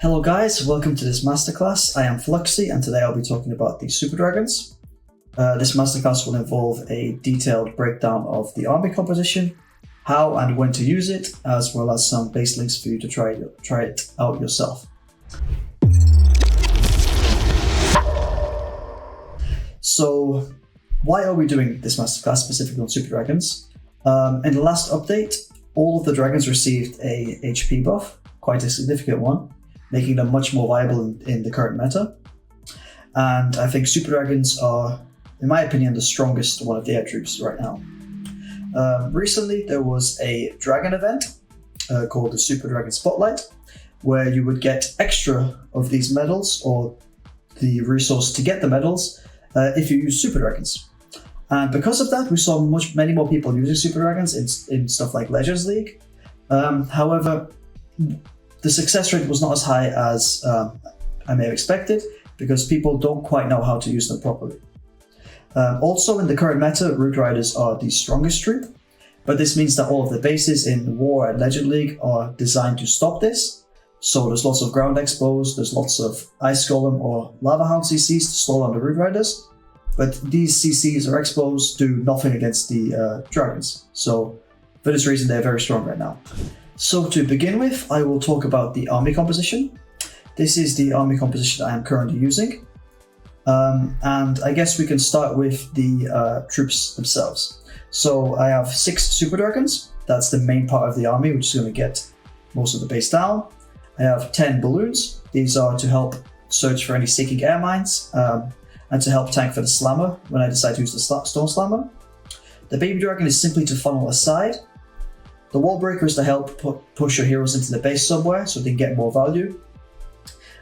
Hello guys, welcome to this masterclass. I am Fluxxy and today I'll be talking about the Super Dragons. This masterclass will involve a detailed breakdown of the army composition, how and when to use it, as well as some base links for you to try it out yourself. So, why are we doing this masterclass specifically on Super Dragons? In the last update, all of the dragons received a HP buff, quite a significant one, making them much more viable in the current meta. And I think Super Dragons are, in my opinion, the strongest one of the air troops right now. Recently, there was a dragon event called the Super Dragon Spotlight, where you would get extra of these medals or the resource to get the medals if you use Super Dragons. And because of that, we saw many more people using Super Dragons in stuff like Legends League. However, the success rate was not as high as I may have expected because people don't quite know how to use them properly. Also, in the current meta, Root Riders are the strongest troop, but this means that all of the bases in War and Legend League are designed to stop this. So there's lots of ground expos, there's lots of Ice Golem or Lava Hound CCs to slow down the Root Riders, but these CCs or expos do nothing against the dragons. So for this reason, they're very strong right now. So to begin with, I will talk about the army composition. This is the army composition I am currently using. And I guess we can start with the troops themselves. So I have 6 Super Dragons. That's the main part of the army, which is going to get most of the base down. I have 10 balloons. These are to help search for any seeking air mines and to help tank for the slammer when I decide to use the stone slammer. The baby dragon is simply to funnel aside. The wall breaker is to help push your heroes into the base somewhere so they can get more value.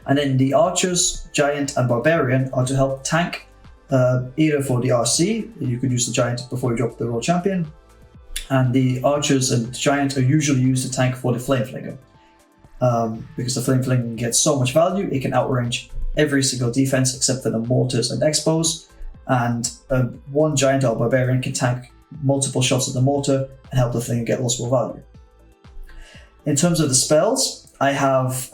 And then the archers, giant and barbarian are to help tank either for the RC, you could use the giant before you drop the World Champion, and the archers and giant are usually used to tank for the flame flinger. Because the flame flinger gets so much value, it can outrange every single defense except for the mortars and expos, and one giant or barbarian can tank multiple shots of the mortar and help the thing get lots more value. In terms of the spells, I have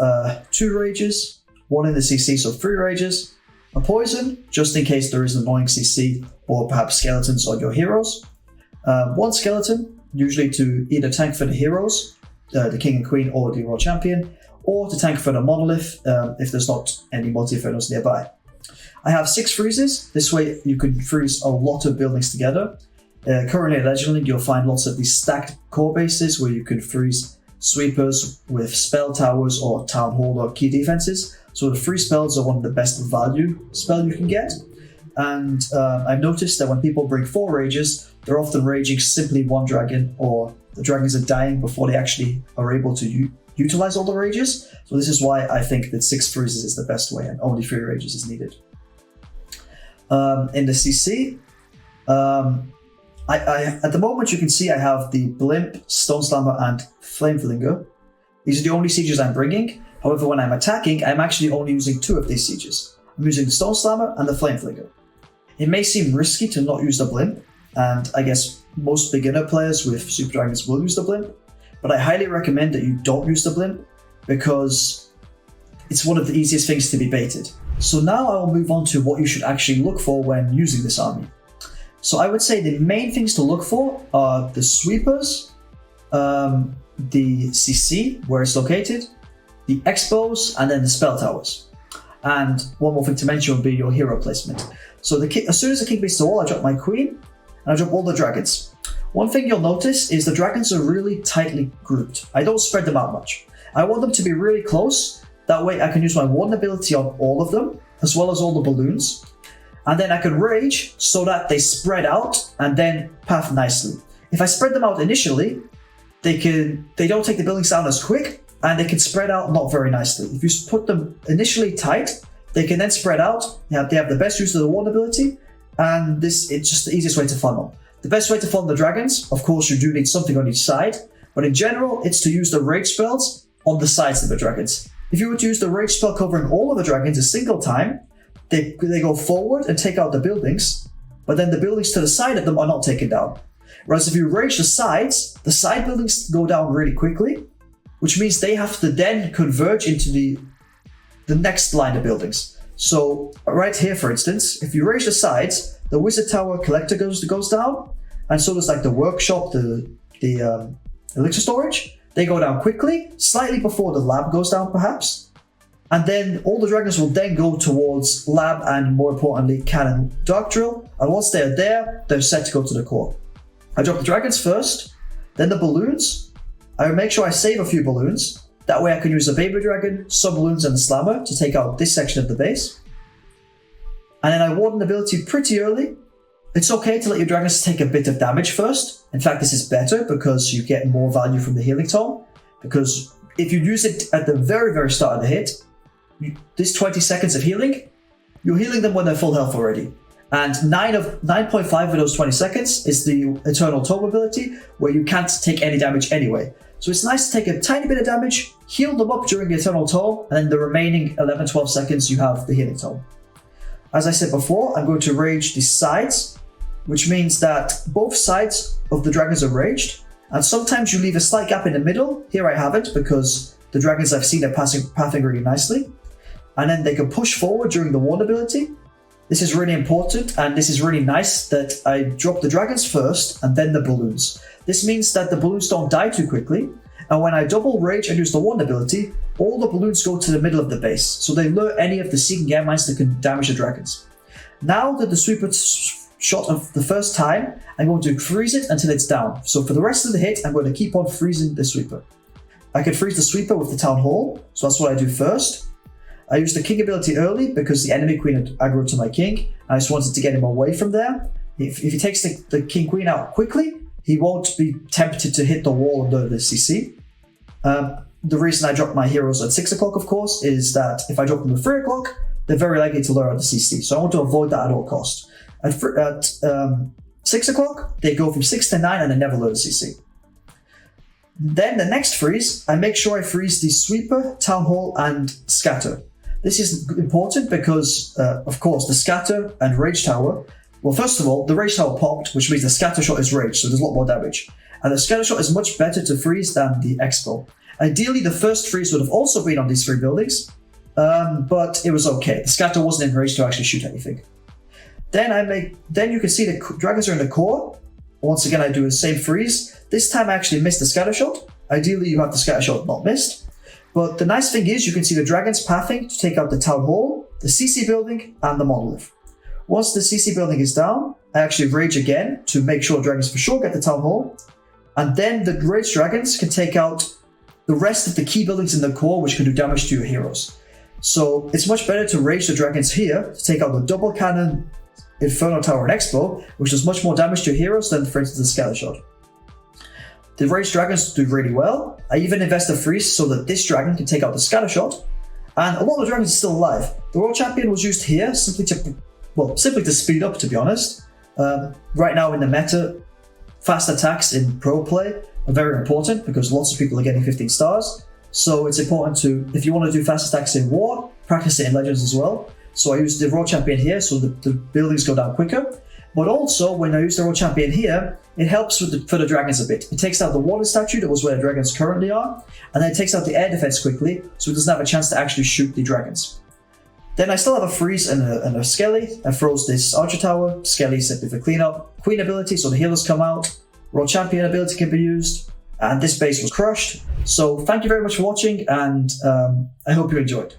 2 rages, 1 in the CC, so 3 rages, a poison, just in case there is an annoying CC or perhaps skeletons on your heroes, 1 skeleton, usually to either tank for the heroes, the king and queen or the world champion, or to tank for the monolith if there's not any multi-infernos nearby. I have 6 freezes, this way you can freeze a lot of buildings together. Currently at Legend League, you'll find lots of these stacked core bases where you can freeze sweepers with spell towers or town hall or key defenses. So the free spells are one of the best value spell you can get. And I've noticed that when people bring 4 rages, they're often raging simply 1 dragon, or the dragons are dying before they actually are able to utilize all the rages. So this is why I think that 6 freezes is the best way and only 3 rages is needed. In the CC, at the moment you can see I have the Blimp, Stone Slammer and Flame Flinger. These are the only sieges I'm bringing. However, when I'm attacking, I'm actually only using 2 of these sieges. I'm using the Stone Slammer and the Flame Flinger. It may seem risky to not use the Blimp, and I guess most beginner players with Super Dragons will use the Blimp, but I highly recommend that you don't use the Blimp because it's one of the easiest things to be baited. So now I will move on to what you should actually look for when using this army. So I would say the main things to look for are the sweepers, the CC, where it's located, the expos, and then the spell towers. And one more thing to mention would be your hero placement. So as soon as the king beats the wall, I drop my queen, and I drop all the dragons. One thing you'll notice is the dragons are really tightly grouped. I don't spread them out much. I want them to be really close, that way I can use my one ability on all of them, as well as all the balloons. And then I can rage so that they spread out and then path nicely. If I spread them out initially, they don't take the buildings down as quick and they can spread out not very nicely. If you put them initially tight, they can then spread out. They have the best use of the one ability, and it's just the easiest way to funnel. The best way to funnel the dragons, of course, you do need something on each side, but in general, it's to use the rage spells on the sides of the dragons. If you were to use the rage spell covering all of the dragons a single time, they go forward and take out the buildings, but then the buildings to the side of them are not taken down. Whereas if you rage the side buildings go down really quickly, which means they have to then converge into the the next line of buildings. So right here, for instance, if you raise the sides, the Wizard Tower Collector goes down, and so does like the Workshop, the Elixir Storage. They go down quickly, slightly before the Lab goes down perhaps. And then all the dragons will then go towards Lab and, more importantly, Cannon Dark Drill. And once they're there, they're set to go to the core. I drop the dragons first, then the balloons. I make sure I save a few balloons. That way I can use the Baby Dragon, some balloons, and the Slammer to take out this section of the base. And then I ward an ability pretty early. It's okay to let your dragons take a bit of damage first. In fact, this is better because you get more value from the Healing Tome. Because if you use it at the very, very start of the hit, this 20 seconds of healing, you're healing them when they're full health already. And 9.5 of those 20 seconds is the Eternal Tome ability, where you can't take any damage anyway. So it's nice to take a tiny bit of damage, heal them up during the Eternal Tome, and then the remaining 11-12 seconds you have the Healing Tome. As I said before, I'm going to rage the sides, which means that both sides of the dragons are raged, and sometimes you leave a slight gap in the middle. Here I haven't, because the dragons I've seen are pathing really nicely. And then they can push forward during the ward ability. This is really important, and this is really nice that I drop the dragons first and then the balloons. This means that the balloons don't die too quickly, and when I double rage and use the wand ability, all the balloons go to the middle of the base, so they lure any of the Seeking Air Mines that can damage the dragons. Now that the sweeper shot of the first time, I'm going to freeze it until it's down. So for the rest of the hit, I'm going to keep on freezing the sweeper. I can freeze the sweeper with the Town Hall, so that's what I do first. I use the king ability early because the enemy queen had aggroed to my king, and I just wanted to get him away from there. If he takes the king queen out quickly, he won't be tempted to hit the wall under the CC. The reason I drop my heroes at 6 o'clock, of course, is that if I drop them at 3 o'clock, they're very likely to lure out the CC, so I want to avoid that at all costs. At 6 o'clock, they go from 6 to 9 and they never lure the CC. Then the next freeze, I make sure I freeze the Sweeper, Town Hall, and Scatter. This is important because, of course, the Scatter and Rage Tower, well, first of all, the Rage Tower popped, which means the Scatter Shot is rage, so there's a lot more damage. And the Scatter Shot is much better to freeze than the Expo. Ideally, the first freeze would have also been on these 3 buildings, but it was okay. The Scatter wasn't in rage to actually shoot anything. Then you can see the dragons are in the core. Once again, I do the same freeze. This time I actually missed the Scatter Shot. Ideally, you have the Scatter Shot not missed. But the nice thing is you can see the dragons pathing to take out the Town Hall, the CC building, and the Monolith. Once the CC building is down, I actually rage again to make sure dragons for sure get the Town Hall. And then the rage dragons can take out the rest of the key buildings in the core, which can do damage to your heroes. So it's much better to rage the dragons here to take out the double cannon, Inferno Tower, and Expo, which does much more damage to your heroes than, for instance, the Scatter Shot. The rage dragons do really well. I even invest a freeze so that this dragon can take out the Scatter Shot, and a lot of the dragons are still alive. The World Champion was used here simply to speed up, to be honest. Right now in the meta, fast attacks in pro play are very important because lots of people are getting 15 stars. So it's important to, if you want to do fast attacks in War, practice it in Legends as well. So I use the World Champion here so the buildings go down quicker. But also, when I use the World Champion here, it helps for the dragons a bit. It takes out the water statue, that was where the dragons currently are, and then it takes out the air defense quickly, so it doesn't have a chance to actually shoot the dragons. Then I still have a freeze and a Skelly. I froze this Archer Tower. Skelly simply for cleanup. Queen ability, so the healers come out. World Champion ability can be used. And this base was crushed. So thank you very much for watching, and I hope you enjoyed.